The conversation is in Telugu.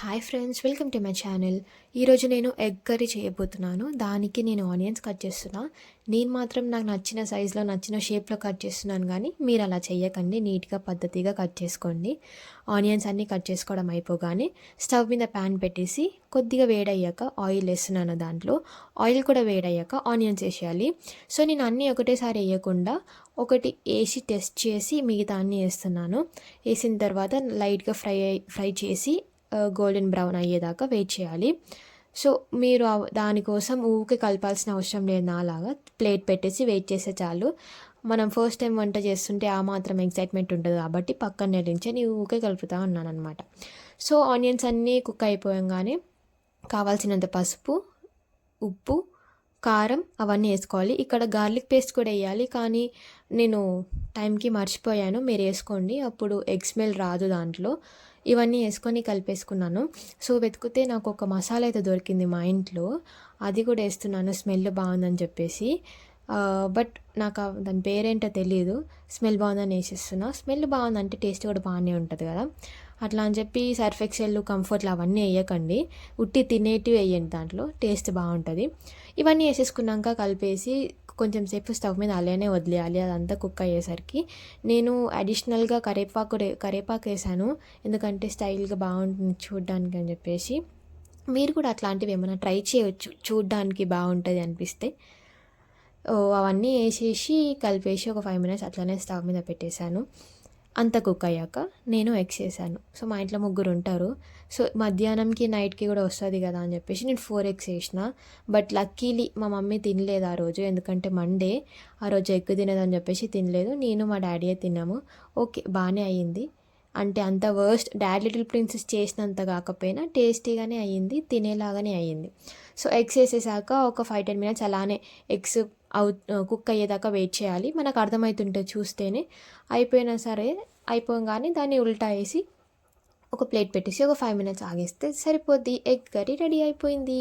Hi friends, welcome to my channel. ఈరోజు నేను ఎగ్ కర్రీ చేయబోతున్నాను. దానికి నేను ఆనియన్స్ కట్ చేస్తున్నా. నేను మాత్రం నాకు నచ్చిన సైజులో నచ్చిన షేప్లో కట్ చేస్తున్నాను, కానీ మీరు అలా చేయకండి. నీట్గా పద్ధతిగా కట్ చేసుకోండి. ఆనియన్స్ అన్నీ కట్ చేసుకోవడం అయిపోగానే స్టవ్ మీద ప్యాన్ పెట్టేసి కొద్దిగా వేడయ్యాక ఆయిల్ వేస్తున్నాను. దాంట్లో ఆయిల్ కూడా వేడయ్యాక ఆనియన్స్ వేసేయాలి. సో నేను అన్నీ ఒకటేసారి వేయకుండా ఒకటి వేసి టెస్ట్ చేసి మిగతా అన్నీ వేస్తున్నాను. వేసిన తర్వాత లైట్గా ఫ్రై చేసి గోల్డెన్ బ్రౌన్ అయ్యేదాకా వెయిట్ చేయాలి. సో మీరు దానికోసం ఊరికే కలపాల్సిన అవసరం లేదు. నాలాగా ప్లేట్ పెట్టేసి వెయిట్ చేస్తే చాలు. మనం ఫస్ట్ టైం వంట చేస్తుంటే ఆ మాత్రం ఎక్సైట్మెంట్ ఉంటుంది కాబట్టి పక్కన నిలించి నేను ఊరికే కలుపుతూ ఉన్నాను అనమాట. సో ఆనియన్స్ అన్నీ కుక్ అయిపోయంగానే కావాల్సినంత పసుపు, ఉప్పు, కారం అవన్నీ వేసుకోవాలి. ఇక్కడ గార్లిక్ పేస్ట్ కూడా వేయాలి, కానీ నేను టైంకి మర్చిపోయాను. మీరు వేసుకోండి, అప్పుడు ఎగ్ స్మెల్ రాదు దాంట్లో. ఇవన్నీ వేసుకొని కలిపేసుకున్నాను. సో వెతికితే నాకు ఒక మసాలా అయితే దొరికింది మా ఇంట్లో, అది కూడా వేస్తున్నాను స్మెల్ బాగుందని చెప్పేసి. బట్ నాకు దాని పేరేంటో తెలియదు. స్మెల్ బాగుందని వేసేస్తున్నా. స్మెల్ బాగుందంటే టేస్ట్ కూడా బాగానే ఉంటుంది కదా. అట్లా అని చెప్పి సర్ఫ్ ఎక్సెల్, కంఫర్ట్లు అవన్నీ వేయకండి. ఉట్టి తినేటివి వేయండి, దాంట్లో టేస్ట్ బాగుంటుంది. ఇవన్నీ వేసేసుకున్నాక కలిపేసి కొంచెం సేపు స్టవ్ మీద అలానే వదిలేయాలి. అదంతా కుక్ అయ్యేసరికి నేను అడిషనల్గా కరేపాకు వేసాను, ఎందుకంటే స్టైల్గా బాగుంటుంది చూడడానికి అని చెప్పేసి. మీరు కూడా అట్లాంటివి ఏమైనా ట్రై చేయవచ్చు, చూడడానికి బాగుంటుంది అనిపిస్తే. అవన్నీ వేసేసి కలిపేసి ఒక 5 minutes అట్లనే స్టవ్ మీద పెట్టేశాను. అంత కుక్ అయ్యాక నేను ఎగ్స్ వేసాను. సో మా ఇంట్లో ముగ్గురు ఉంటారు. సో మధ్యాహ్నంకి నైట్కి కూడా వస్తుంది కదా అని చెప్పేసి నేను 4 eggs వేసిన. బట్ లక్కీలీ మా మమ్మీ తినలేదు ఆ రోజు, ఎందుకంటే మండే ఆ రోజు ఎగ్ తినదని చెప్పేసి తినలేదు. నేను మా డాడీయే తిన్నాము. ఓకే, బాగానే అయ్యింది. అంటే అంత వర్స్ట్ డాడ్ లిటిల్ ప్రిన్సెస్ చేసినంత కాకపోయినా టేస్టీగానే అయ్యింది, తినేలాగానే అయ్యింది. సో ఎగ్స్ వేసేసాక ఒక 5-10 minutes అలానే ఎగ్స్ కుక్ అయ్యేదాకా వెయిట్ చేయాలి. మనకు అర్థమవుతుంటుంది చూస్తేనే. అయిపోయినా సరే, అయిపోగానే దాన్ని ఉల్టా వేసి ఒక ప్లేట్ పెట్టేసి ఒక 5 minutes ఆగేస్తే సరిపోద్ది. ఎగ్ కర్రీ రెడీ అయిపోయింది.